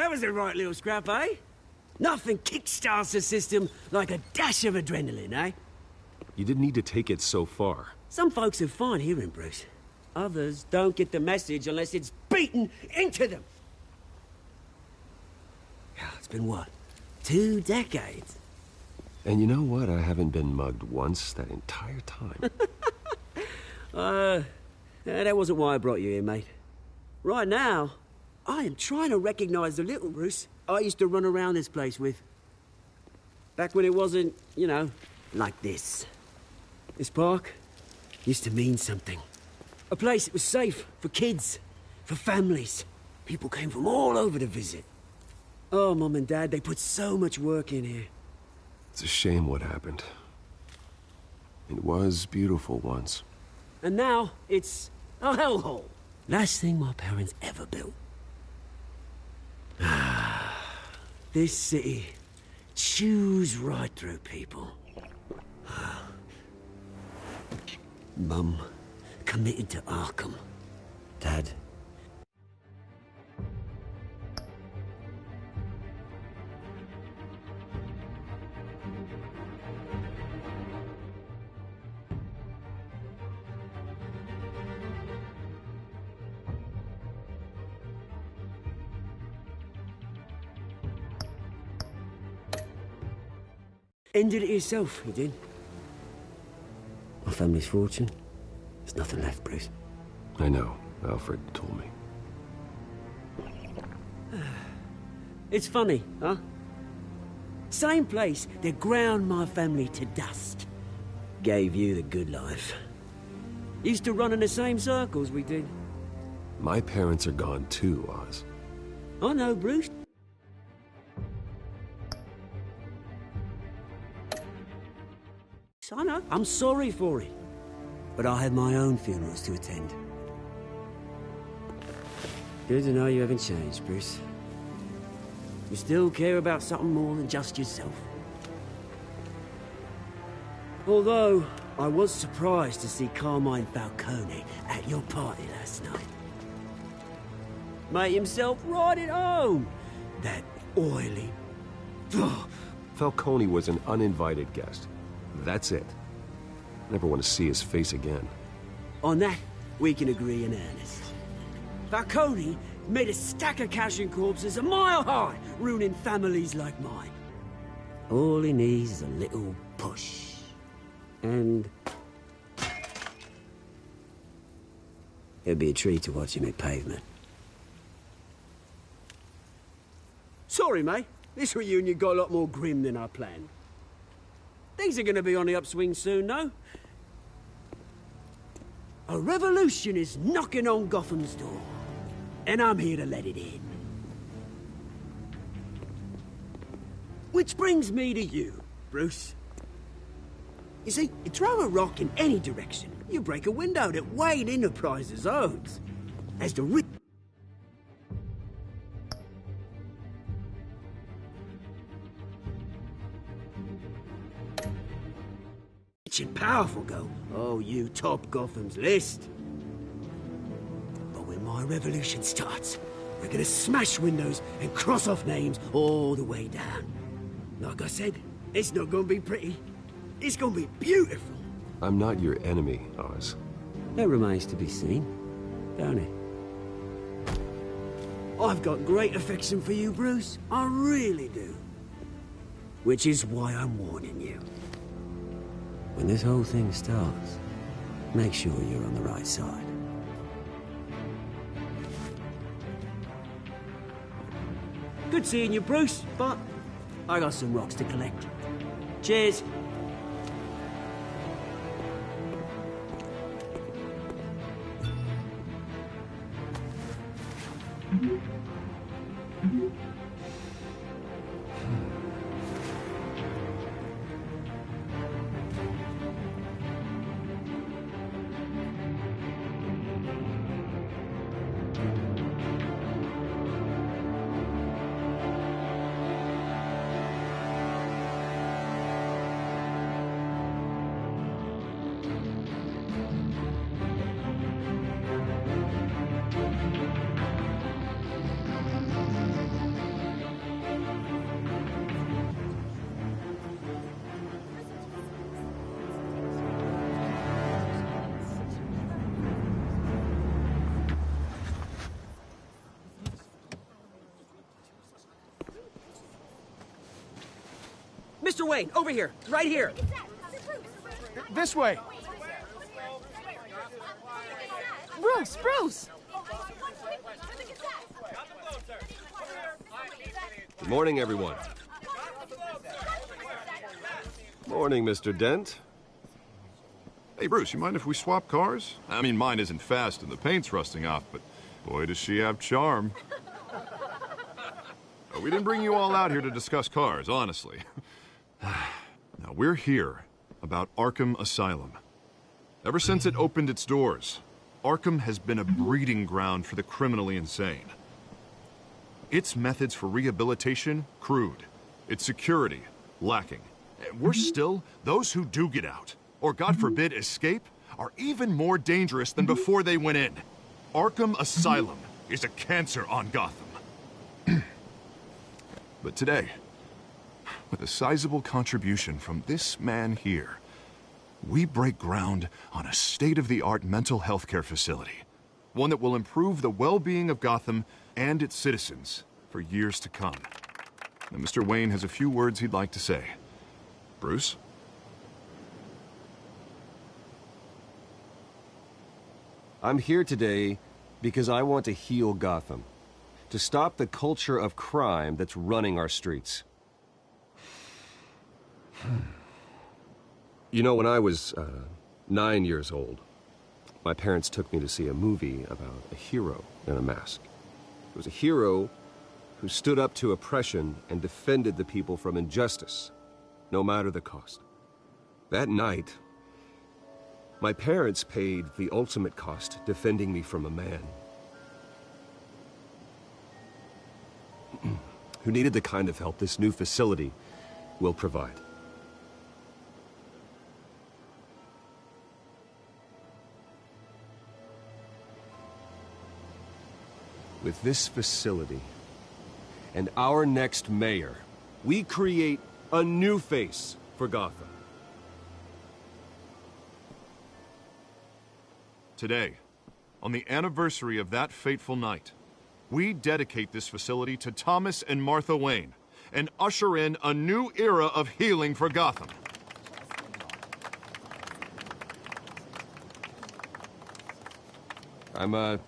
That was a right little scrap, eh? Nothing kickstarts the system like a dash of adrenaline, eh? You didn't need to take it so far. Some folks are fine hearing, Bruce. Others don't get the message unless it's beaten into them. It's been what? 2 decades? And you know what? I haven't been mugged once that entire time. That wasn't why I brought you here, mate. Right now, I am trying to recognize the little Bruce I used to run around this place with. Back when it wasn't, you know, like this. This park used to mean something. A place that was safe for kids, for families. People came from all over to visit. Oh, Mum and Dad, they put so much work in here. It's a shame what happened. It was beautiful once. And now, it's a hellhole. Last thing my parents ever built. This city chews right through people. Mum committed to Arkham. Dad. Ended it yourself, you did. My family's fortune. There's nothing left, Bruce. I know. Alfred told me. It's funny, huh? Same place that ground my family to dust. Gave you the good life. Used to run in the same circles we did. My parents are gone too, Oz. I know, Bruce. I know. I'm sorry for it. But I have my own funerals to attend. Good to know you haven't changed, Bruce. You still care about something more than just yourself. Although, I was surprised to see Carmine Falcone at your party last night. Made himself right at home. That oily... Falcone was an uninvited guest. That's it. Never want to see his face again. On that, we can agree in earnest. Falcone made a stack of cash and corpses a mile high, ruining families like mine. All he needs is a little push. And... it'd be a treat to watch him hit pavement. Sorry, mate. This reunion got a lot more grim than I planned. Things are gonna be on the upswing soon, though. A revolution is knocking on Gotham's door. And I'm here to let it in. Which brings me to you, Bruce. You see, you throw a rock in any direction, you break a window that Wayne Enterprises owns. As the rich and powerful go, oh, you top Gotham's list. But when my revolution starts, we're gonna smash windows and cross off names all the way down. Like I said, it's not gonna be pretty. It's gonna be beautiful. I'm not your enemy, Oz. That remains to be seen, don't it? I've got great affection for you, Bruce. I really do. Which is why I'm warning you. When this whole thing starts, make sure you're on the right side. Good seeing you, Bruce, but I got some rocks to collect. Cheers. Mr. Wayne, over here, right here. This way. Bruce! Good morning, everyone. Morning, Mr. Dent. Hey, Bruce, you mind if we swap cars? I mean, mine isn't fast and the paint's rusting off, but boy, does she have charm. We didn't bring you all out here to discuss cars, honestly. Now, we're here about Arkham Asylum. Ever since it opened its doors, Arkham has been a breeding ground for the criminally insane. Its methods for rehabilitation, crude. Its security, lacking. Worse still, those who do get out, or God forbid escape, are even more dangerous than before they went in. Arkham Asylum is a cancer on Gotham. But today, with a sizable contribution from this man here, we break ground on a state-of-the-art mental health care facility. One that will improve the well-being of Gotham and its citizens for years to come. Now, Mr. Wayne has a few words he'd like to say. Bruce? I'm here today because I want to heal Gotham. To stop the culture of crime that's running our streets. You know, when I was 9 years old, my parents took me to see a movie about a hero in a mask. It was a hero who stood up to oppression and defended the people from injustice, no matter the cost. That night, my parents paid the ultimate cost defending me from a man who needed the kind of help this new facility will provide. With this facility and our next mayor, we create a new face for Gotham. Today, on the anniversary of that fateful night, we dedicate this facility to Thomas and Martha Wayne and usher in a new era of healing for Gotham. I'm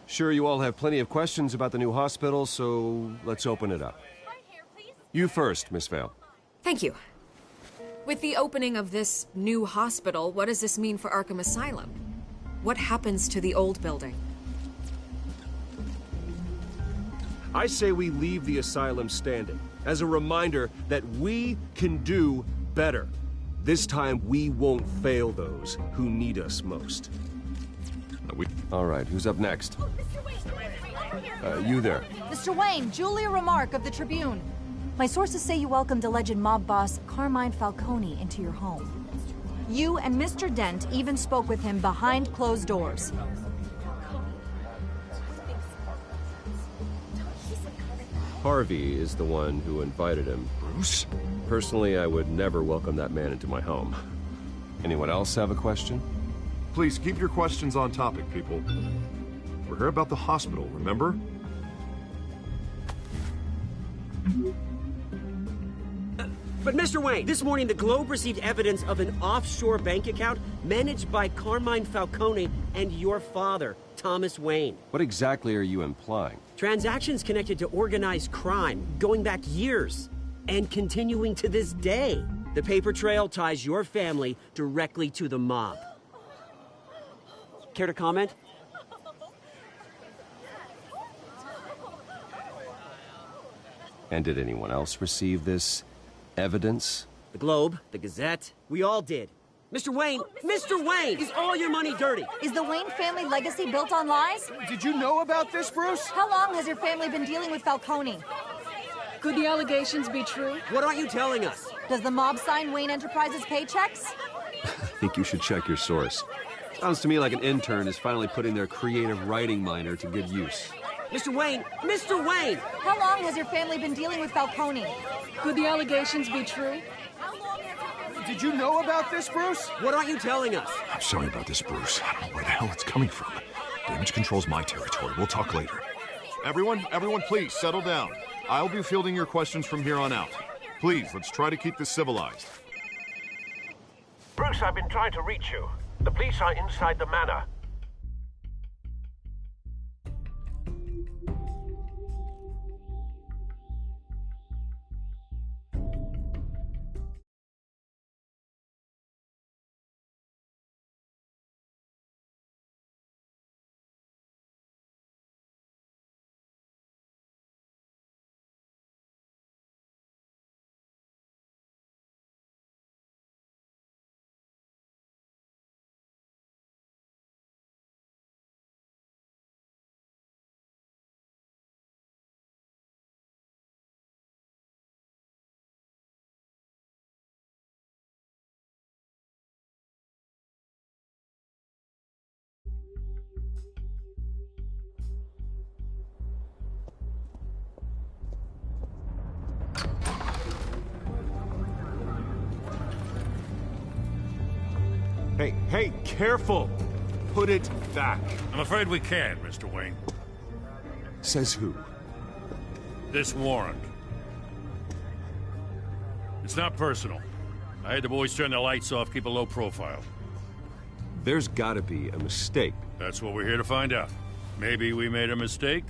sure you all have plenty of questions about the new hospital, so let's open it up. You first, Miss Vale. Thank you. With the opening of this new hospital, what does this mean for Arkham Asylum? What happens to the old building? I say we leave the asylum standing as a reminder that we can do better. This time we won't fail those who need us most. All right, who's up next? You there. Mr. Wayne, Julia Remark of the Tribune. My sources say you welcomed alleged mob boss Carmine Falcone into your home. You and Mr. Dent even spoke with him behind closed doors. Harvey is the one who invited him. Bruce? Personally, I would never welcome that man into my home. Anyone else have a question? Please keep your questions on topic, people. We're here about the hospital, remember? But Mr. Wayne, this morning the Globe received evidence of an offshore bank account managed by Carmine Falcone and your father, Thomas Wayne. What exactly are you implying? Transactions connected to organized crime, going back years, and continuing to this day. The paper trail ties your family directly to the mob. Care to comment? And did anyone else receive this evidence? The Globe, the Gazette, we all did. Mr. Wayne, Mr. Wayne, is all your money dirty? Is the Wayne family legacy built on lies? Did you know about this, Bruce? How long has your family been dealing with Falcone? Could the allegations be true? What aren't you telling us? Does the mob sign Wayne Enterprises paychecks? I think you should check your source. Sounds to me like an intern is finally putting their creative writing minor to good use. Mr. Wayne, Mr. Wayne! How long has your family been dealing with Falcone? Could the allegations be true? Did you know about this, Bruce? What aren't you telling us? I'm sorry about this, Bruce. I don't know where the hell it's coming from. Damage control's my territory. We'll talk later. Everyone, please, settle down. I'll be fielding your questions from here on out. Please, let's try to keep this civilized. Bruce, I've been trying to reach you. The police are inside the manor. Hey, careful! Put it back. I'm afraid we can't, Mr. Wayne. Says who? This warrant. It's not personal. I had the boys turn the lights off, keep a low profile. There's gotta be a mistake. That's what we're here to find out. Maybe we made a mistake.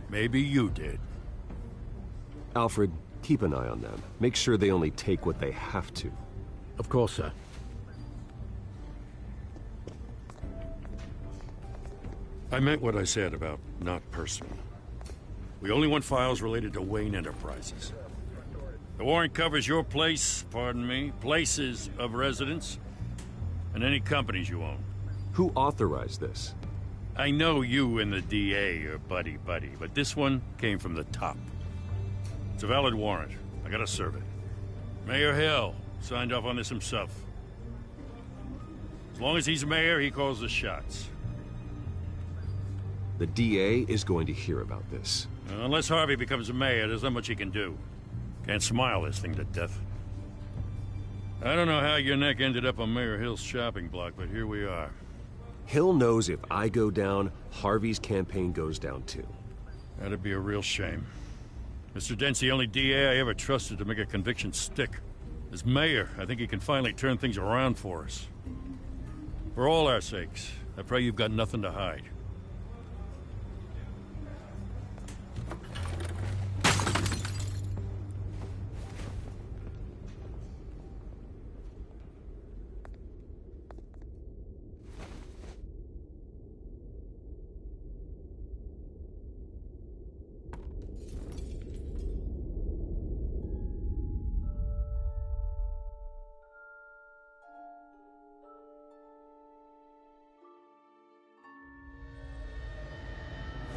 Maybe you did. Alfred, keep an eye on them. Make sure they only take what they have to. Of course, sir. I meant what I said about not personal. We only want files related to Wayne Enterprises. The warrant covers your place, pardon me, places of residence, and any companies you own. Who authorized this? I know you and the DA are buddy-buddy, but this one came from the top. It's a valid warrant. I gotta serve it. Mayor Hill signed off on this himself. As long as he's mayor, he calls the shots. The DA is going to hear about this. Unless Harvey becomes a mayor, there's not much he can do. Can't smile this thing to death. I don't know how your neck ended up on Mayor Hill's shopping block, but here we are. Hill knows if I go down, Harvey's campaign goes down too. That'd be a real shame. Mr. Dent's the only DA I ever trusted to make a conviction stick. As mayor, I think he can finally turn things around for us. For all our sakes, I pray you've got nothing to hide.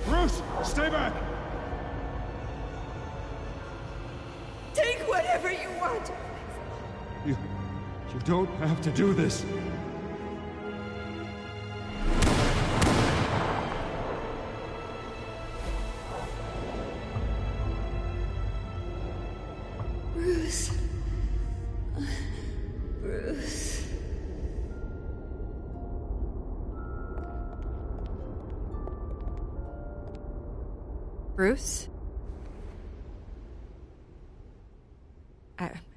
Bruce, stay back! Take whatever you want. You don't have to do this. Bruce. Bruce. Bruce?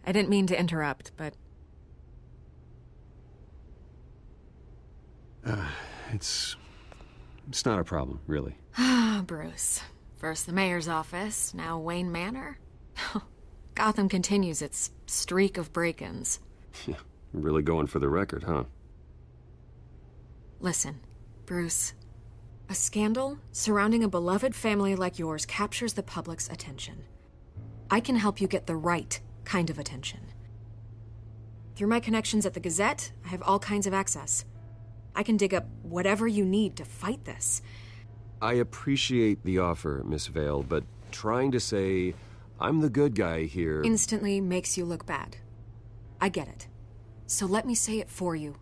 I didn't mean to interrupt, but... It's not a problem, really. Ah, Bruce. First the mayor's office, now Wayne Manor. Gotham continues its streak of break-ins. Yeah, really going for the record, huh? Listen, Bruce. A scandal surrounding a beloved family like yours captures the public's attention. I can help you get the right kind of attention. Through my connections at the Gazette, I have all kinds of access. I can dig up whatever you need to fight this. I appreciate the offer, Miss Vale, but trying to say I'm the good guy here... instantly makes you look bad. I get it. So let me say it for you.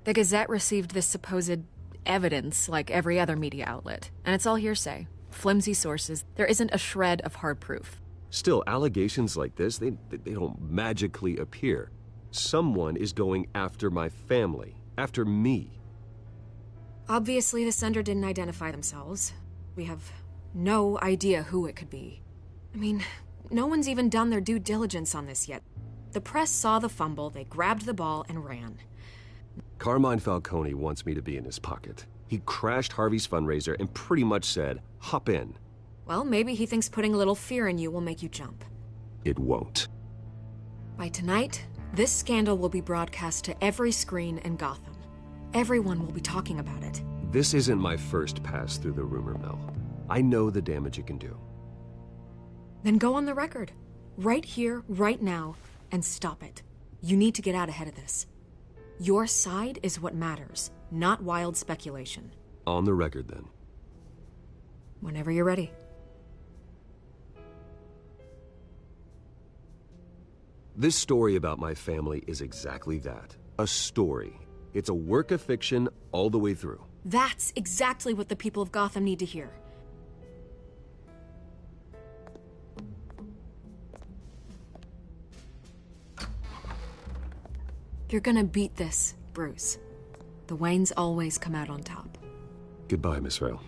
The Gazette received this supposed evidence like every other media outlet, and it's all hearsay. Flimsy sources. There isn't a shred of hard proof. Still, allegations like this, they don't magically appear. Someone is going after my family, after me. Obviously, the sender didn't identify themselves. We have no idea who it could be. I mean, No one's even done their due diligence on this yet. The press saw the fumble, they grabbed the ball and ran. Carmine Falcone wants me to be in his pocket. He crashed Harvey's fundraiser and pretty much said, hop in. Well, maybe he thinks putting a little fear in you will make you jump. It won't. By tonight, this scandal will be broadcast to every screen in Gotham. Everyone will be talking about it. This isn't my first pass through the rumor mill. I know the damage it can do. Then go on the record. Right here, right now, and stop it. You need to get out ahead of this. Your side is what matters, not wild speculation. On the record, then. Whenever you're ready. This story about my family is exactly that. A story. It's a work of fiction all the way through. That's exactly what the people of Gotham need to hear. You're gonna beat this, Bruce. The Waynes always come out on top. Goodbye, Miss Vale.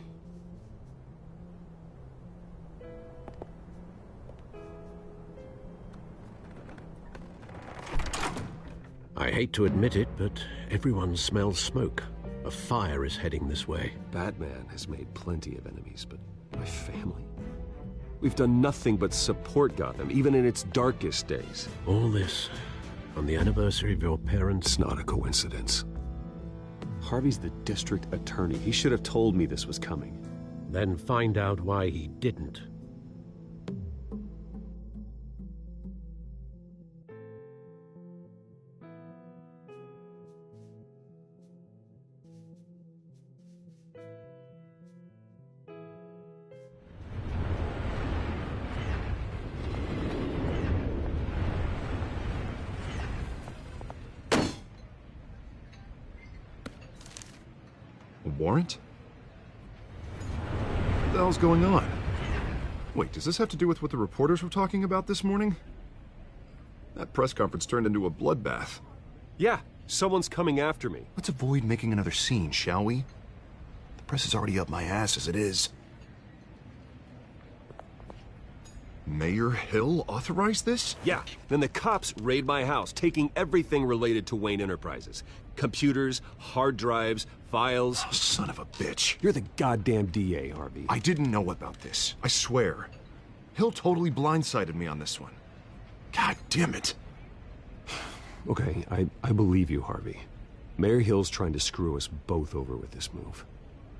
I hate to admit it, but everyone smells smoke. A fire is heading this way. Batman has made plenty of enemies, but my family? We've done nothing but support Gotham, even in its darkest days. All this on the anniversary of your parents'... It's not a coincidence. Harvey's the district attorney. He should have told me this was coming. Then find out why he didn't. Warrant? What the hell's going on? Wait, does this have to do with what the reporters were talking about this morning? That press conference turned into a bloodbath. Yeah, someone's coming after me. Let's avoid making another scene, shall we? The press is already up my ass as it is. Mayor Hill authorized this? Yeah, then the cops raid my house, taking everything related to Wayne Enterprises. Computers, hard drives, files. Oh, son of a bitch. You're the goddamn DA, Harvey. I didn't know about this. I swear. Hill totally blindsided me on this one. God damn it. Okay, I believe you, Harvey. Mayor Hill's trying to screw us both over with this move.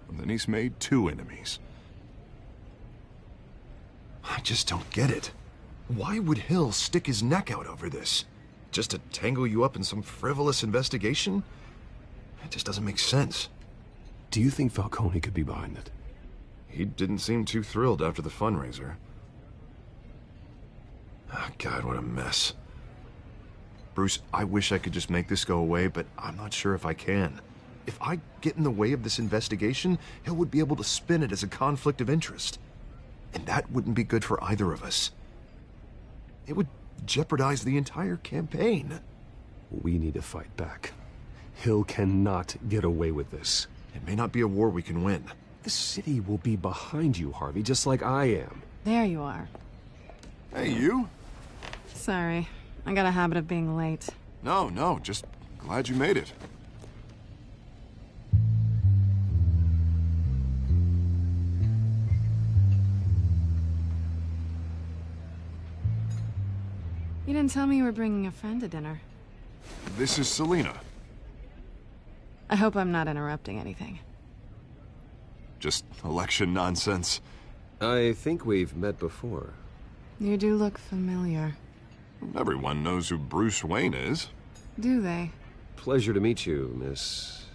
And then he's made two enemies. I just don't get it. Why would Hill stick his neck out over this? Just to tangle you up in some frivolous investigation? It just doesn't make sense. Do you think Falcone could be behind it? He didn't seem too thrilled after the fundraiser. Oh, God, what a mess. Bruce, I wish I could just make this go away, but I'm not sure if I can. If I get in the way of this investigation, Hill would be able to spin it as a conflict of interest. And that wouldn't be good for either of us. It would jeopardize the entire campaign. We need to fight back. Hill cannot get away with this. It may not be a war we can win. The city will be behind you, Harvey, just like I am. There you are. Hey, you? Sorry. I got a habit of being late. No, just glad you made it. You didn't tell me you were bringing a friend to dinner. This is Selina. I hope I'm not interrupting anything. Just election nonsense. I think we've met before. You do look familiar. Everyone knows who Bruce Wayne is. Do they? Pleasure to meet you, Miss...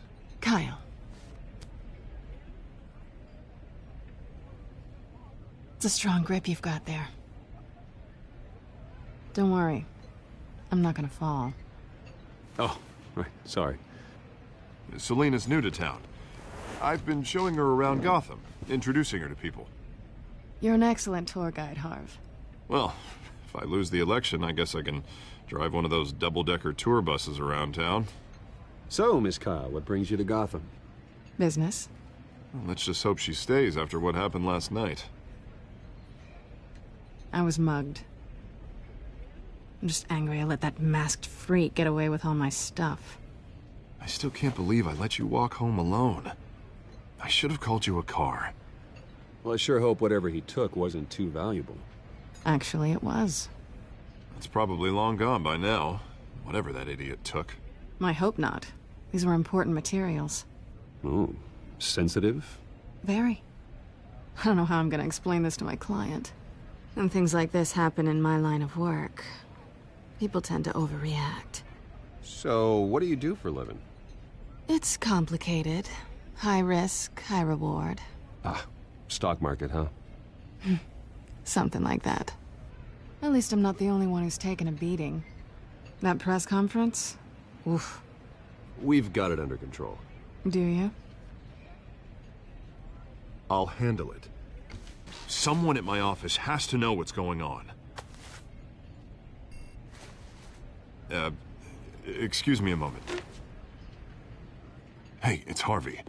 Kyle. It's a strong grip you've got there. Don't worry. I'm not gonna fall. Oh, right, sorry. Selina's new to town. I've been showing her around Gotham, introducing her to people. You're an excellent tour guide, Harv. Well, if I lose the election, I guess I can drive one of those double-decker tour buses around town. So, Miss Kyle, what brings you to Gotham? Business. Well, let's just hope she stays after what happened last night. I was mugged. I'm just angry I let that masked freak get away with all my stuff. I still can't believe I let you walk home alone. I should have called you a car. Well, I sure hope whatever he took wasn't too valuable. Actually, it was. It's probably long gone by now, whatever that idiot took. I hope not. These were important materials. Ooh, sensitive? Very. I don't know how I'm gonna explain this to my client. When things like this happen in my line of work, people tend to overreact. So, what do you do for a living? It's complicated. High risk, high reward. Ah, stock market, huh? Something like that. At least I'm not the only one who's taken a beating. That press conference? Oof. We've got it under control. Do you? I'll handle it. Someone at my office has to know what's going on. Excuse me a moment. Hey, it's Harvey.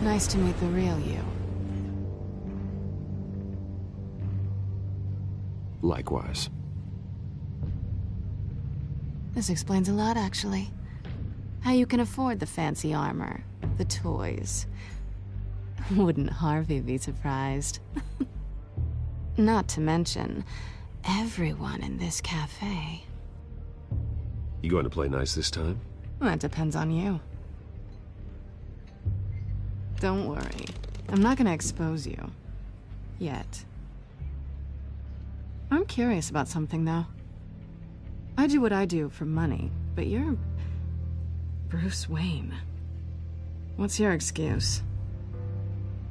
Nice to meet the real you. Likewise. This explains a lot, actually. How you can afford the fancy armor, the toys. Wouldn't Harvey be surprised? Not to mention, everyone in this cafe. You going to play nice this time? That depends on you. Don't worry. I'm not gonna expose you. Yet. I'm curious about something, though. I do what I do for money, but you're... Bruce Wayne. What's your excuse?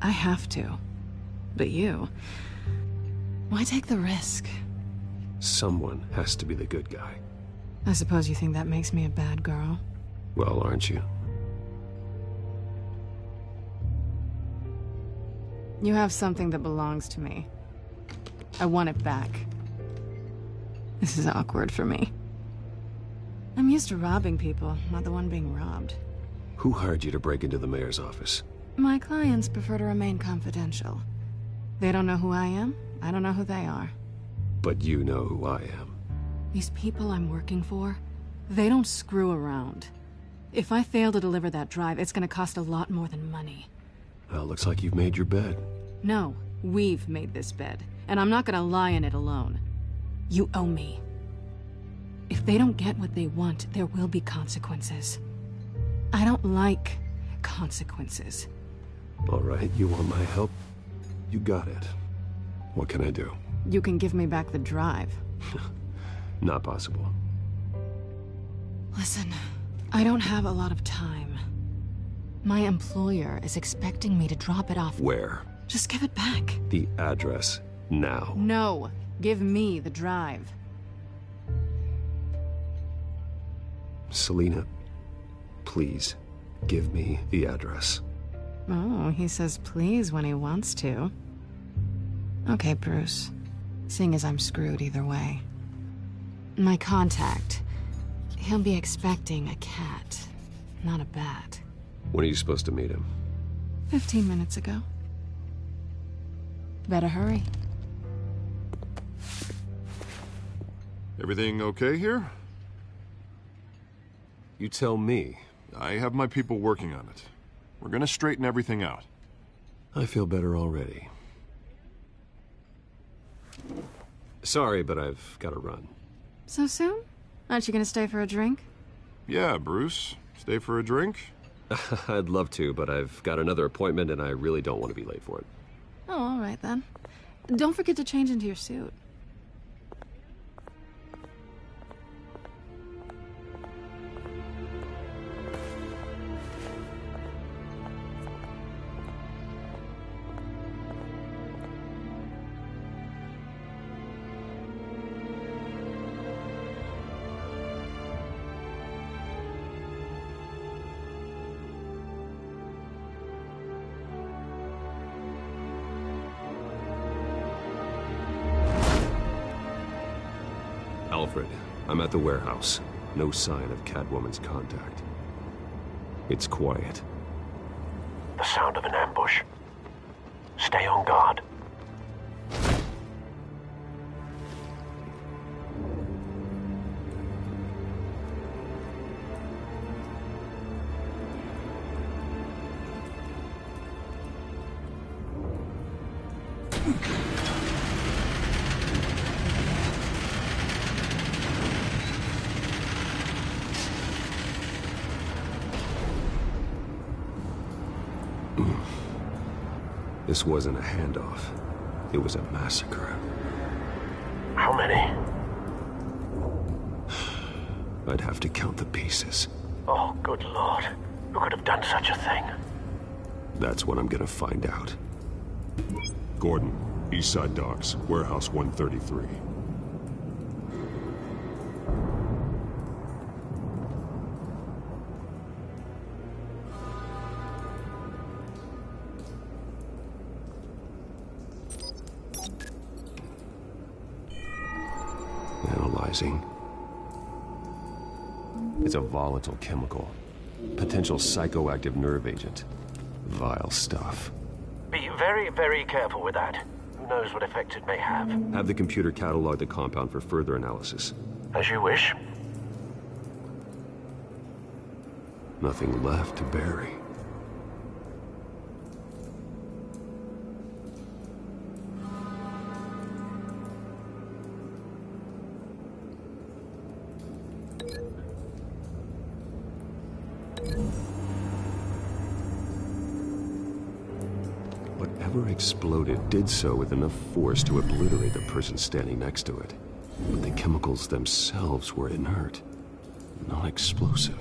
I have to. But you... Why take the risk? Someone has to be the good guy. I suppose you think that makes me a bad girl? Well, aren't you? You have something that belongs to me. I want it back. This is awkward for me. I'm used to robbing people, not the one being robbed. Who hired you to break into the mayor's office? My clients prefer to remain confidential. They don't know who I am, I don't know who they are. But you know who I am. These people I'm working for, they don't screw around. If I fail to deliver that drive, it's gonna cost a lot more than money. Well, looks like you've made your bed. No, we've made this bed, and I'm not gonna lie in it alone. You owe me. If they don't get what they want, there will be consequences. I don't like consequences. All right, you want my help? You got it. What can I do? You can give me back the drive. Not possible. Listen, I don't have a lot of time. My employer is expecting me to drop it off. Where? Just give it back. The address, now. No, give me the drive. Selina, please, give me the address. Oh, he says please when he wants to. Okay, Bruce. Seeing as I'm screwed either way. My contact, he'll be expecting a cat, not a bat. When are you supposed to meet him? 15 minutes ago. Better hurry. Everything okay here? You tell me. I have my people working on it. We're gonna straighten everything out. I feel better already. Sorry, but I've got to run. So soon? Aren't you gonna stay for a drink? Yeah, Bruce. Stay for a drink? I'd love to, but I've got another appointment and I really don't want to be late for it. Oh, all right then. Don't forget to change into your suit. Alfred, I'm at the warehouse. No sign of Catwoman's contact. It's quiet. The sound of an ambush. Stay on guard. This wasn't a handoff. It was a massacre. How many? I'd have to count the pieces. Oh, good Lord. Who could have done such a thing? That's what I'm gonna find out. Gordon, Eastside Docks, Warehouse 133. Analyzing. It's a volatile chemical. Potential psychoactive nerve agent. Vile stuff. Be very, very careful with that. Who knows what effect it may have. Have the computer catalog the compound for further analysis. As you wish. Nothing left to bury. Whatever exploded did so with enough force to obliterate the person standing next to it. But the chemicals themselves were inert, non-explosive.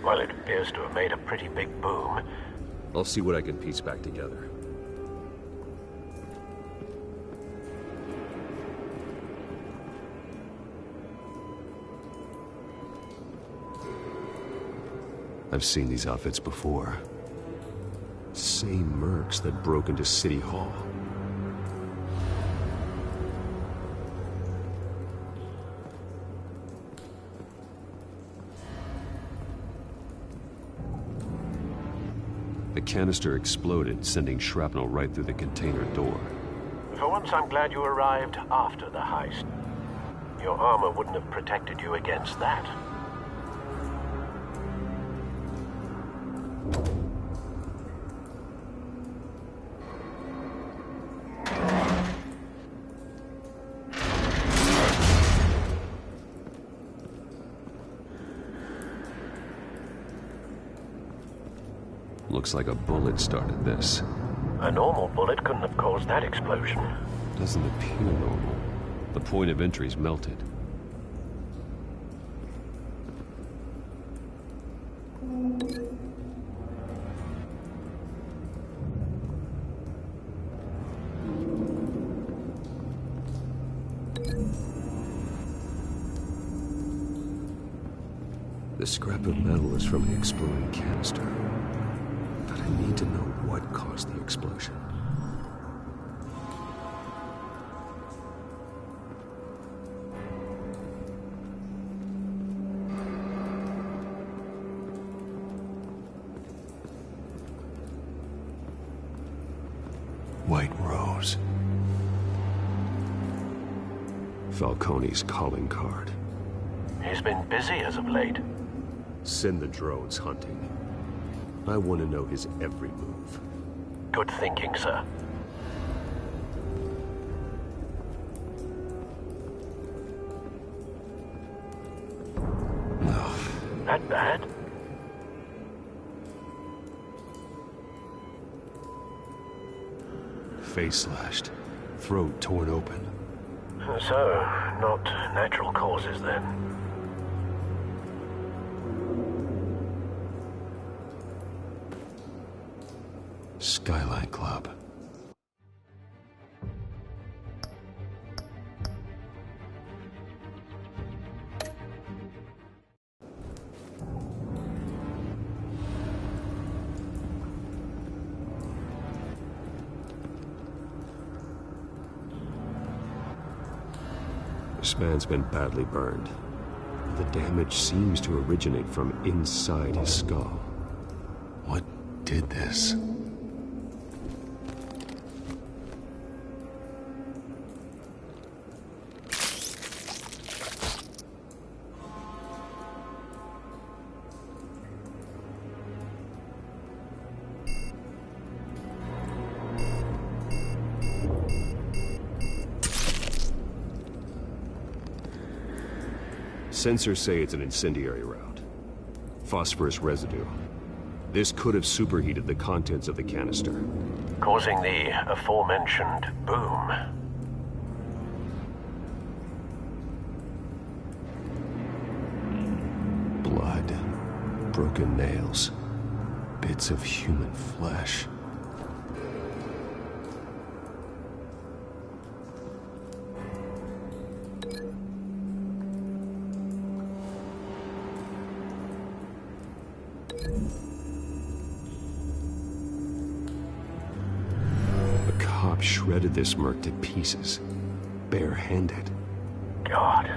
Well, it appears to have made a pretty big boom. I'll see what I can piece back together. I've seen these outfits before. Same mercs that broke into City Hall. The canister exploded, sending shrapnel right through the container door. For once, I'm glad you arrived after the heist. Your armor wouldn't have protected you against that. Looks like a bullet started this. A normal bullet couldn't have caused that explosion. Doesn't appear normal. The point of entry's melted. The scrap of metal is from the exploding canister. But I need to know what caused the explosion. White Rose. Falcone's calling card. He's been busy as of late. Send the drones hunting. I want to know his every move. Good thinking, sir. No. That bad? Face slashed. Throat torn open. So, not natural causes then. Skyline Club. This man's been badly burned. The damage seems to originate from inside his skull. What did this? Sensors say it's an incendiary route. Phosphorus residue. This could have superheated the contents of the canister, causing the aforementioned boom. Blood, broken nails, bits of human flesh. Shredded this merc to pieces, bare-handed. God,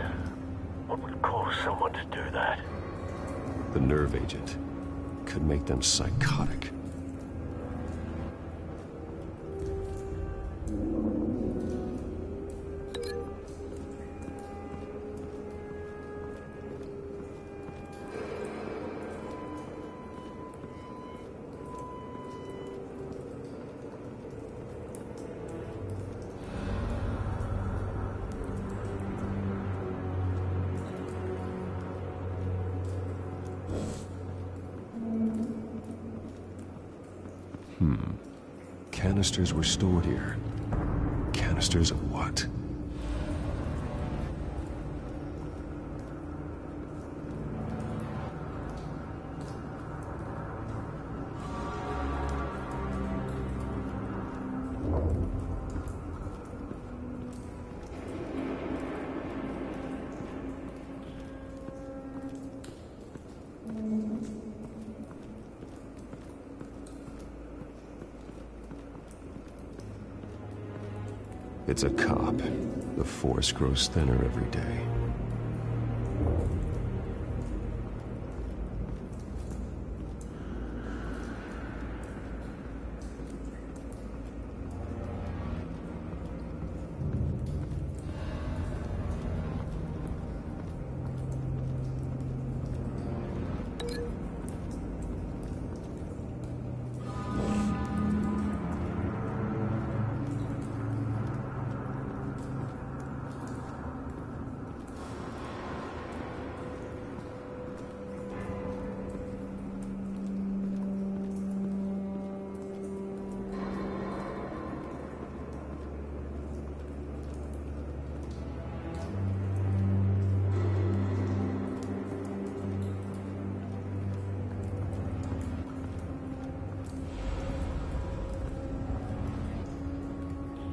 what would cause someone to do that? The nerve agent could make them psychotic. Canisters were stored here. Canisters of what? It's a cop. The force grows thinner every day.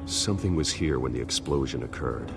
Something was here when the explosion occurred.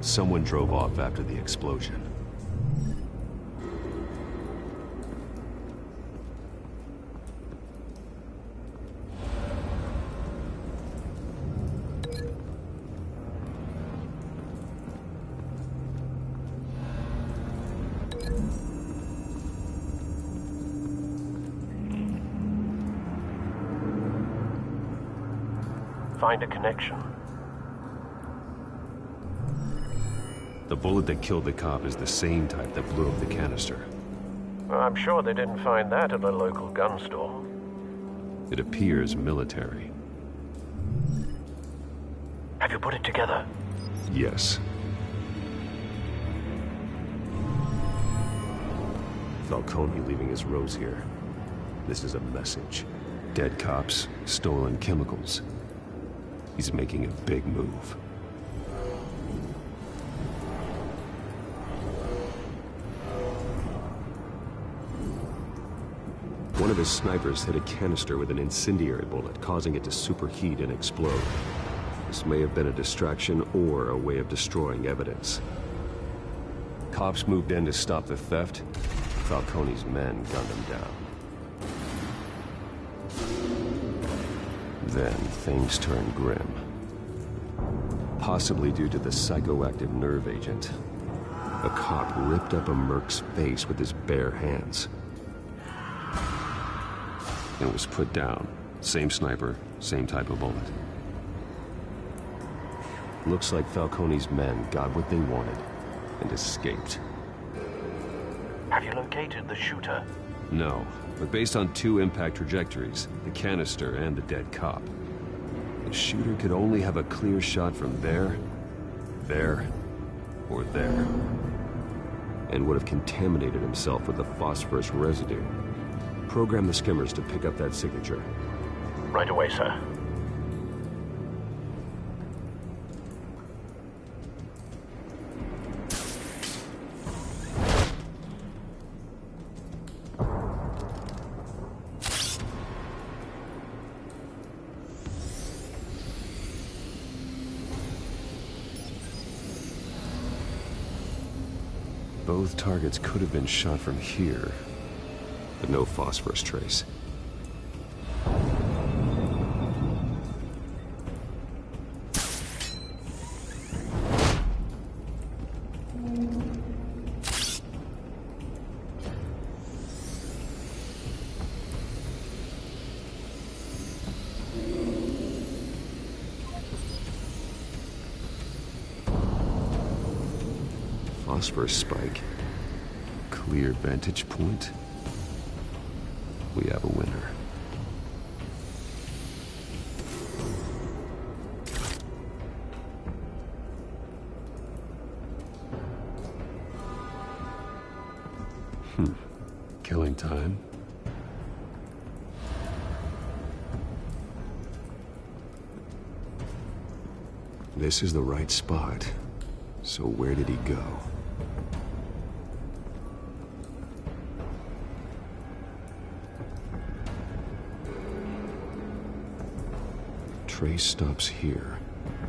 Someone drove off after the explosion. find a connection. The bullet that killed the cop is the same type that blew up the canister. Well, I'm sure they didn't find that at a local gun store. It appears military. Have you put it together? Yes. Falcone leaving his rose here. This is a message. Dead cops, stolen chemicals. He's making a big move. One of his snipers hit a canister with an incendiary bullet, causing it to superheat and explode. This may have been a distraction or a way of destroying evidence. Cops moved in to stop the theft. Falcone's men gunned him down. Then things turned grim. Possibly due to the psychoactive nerve agent. A cop ripped up a merc's face with his bare hands. And was put down. Same sniper, same type of bullet. Looks like Falcone's men got what they wanted and escaped. Have you located the shooter? No, but based on two impact trajectories, the canister and the dead cop, the shooter could only have a clear shot from there, or there, and would have contaminated himself with the phosphorus residue. Program the skimmers to pick up that signature. Right away, sir. Both targets could have been shot from here, but no phosphorus trace. Phosphorus spike. Clear vantage point. We have a winner. Killing time. This is the right spot. So where did he go? Trace stops here.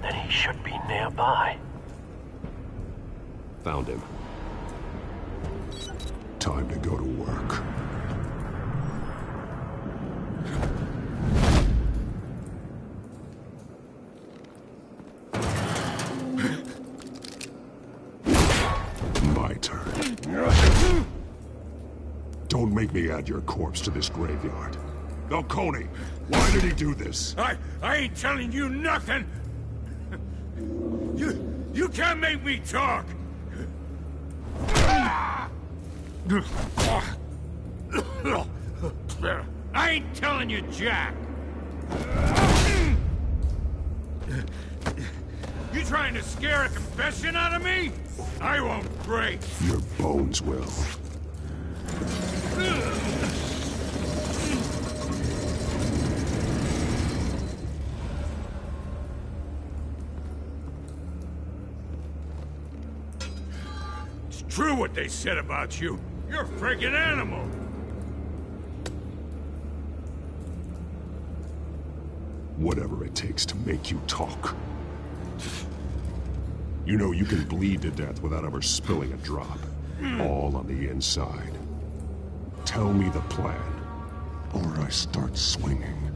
Then he should be nearby. Found him. Time to go to work. My turn. Don't make me add your corpse to this graveyard. Falcone, why did he do this? I ain't telling you nothing! You can't make me talk! I ain't telling you jack! You trying to scare a confession out of me? I won't break! Your bones will. True what they said about you. You're a friggin' animal. Whatever it takes to make you talk. You know you can bleed to death without ever spilling a drop. All on the inside. Tell me the plan, or I start swinging.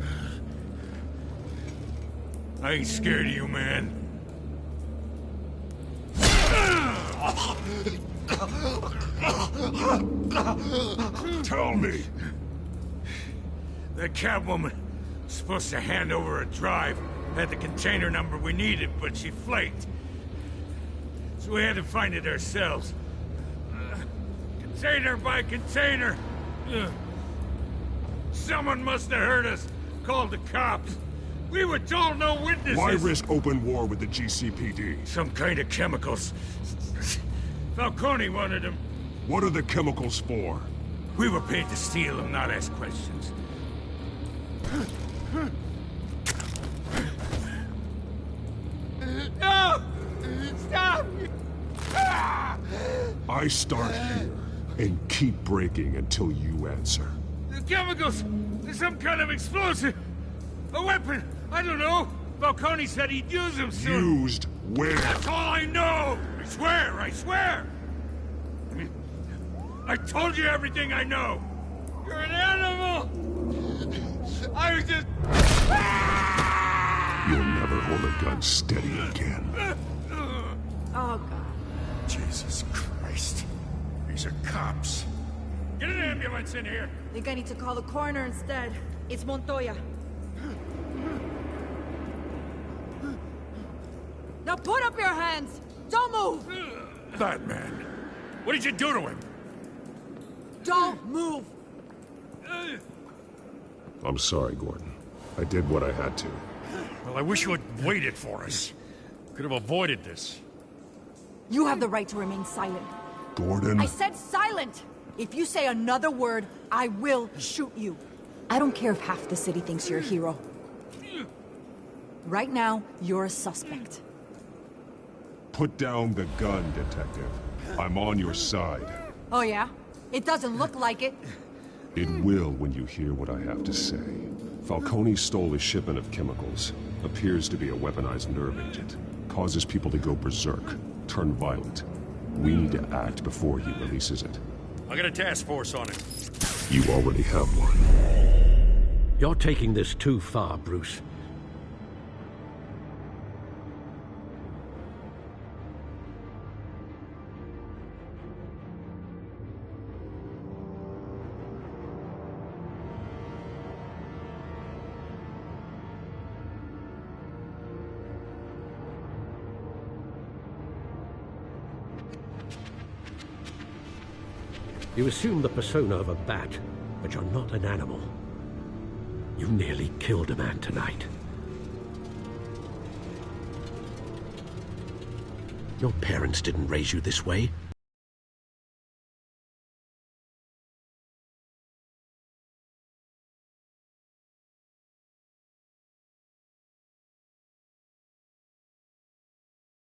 I ain't scared of you, man. Tell me! The Catwoman is supposed to hand over a drive Had the container number we needed, but she flaked. So we had to find it ourselves. Container by container. Someone must have heard us. Called the cops. We were told no witnesses. Why risk open war with the GCPD? Some kind of chemicals. Falcone wanted them. What are the chemicals for? We were paid to steal them, not ask questions. No! Stop! I start here and keep breaking until you answer. The chemicals! There's some kind of explosive! A weapon! I don't know! Falcone said he'd use them soon! Used where? That's all I know! I swear! I swear! I told you everything I know! You're an animal! I was just... You'll never hold a gun steady again. Oh, God. Jesus Christ. These are cops. Get an ambulance in here! I think I need to call the coroner instead. It's Montoya. Now put up your hands! Don't move! That man. What did you do to him? Don't move! I'm sorry, Gordon. I did what I had to. Well, I wish you had waited for us. Could have avoided this. You have the right to remain silent. Gordon? I said silent! If you say another word, I will shoot you. I don't care if half the city thinks you're a hero. Right now, you're a suspect. Put down the gun, Detective. I'm on your side. Oh, yeah? It doesn't look like it. It will when you hear what I have to say. Falcone stole a shipment of chemicals. Appears to be a weaponized nerve agent. Causes people to go berserk, turn violent. We need to act before he releases it. I got a task force on it. You already have one. You're taking this too far, Bruce. You assume the persona of a bat, but you're not an animal. You nearly killed a man tonight. Your parents didn't raise you this way.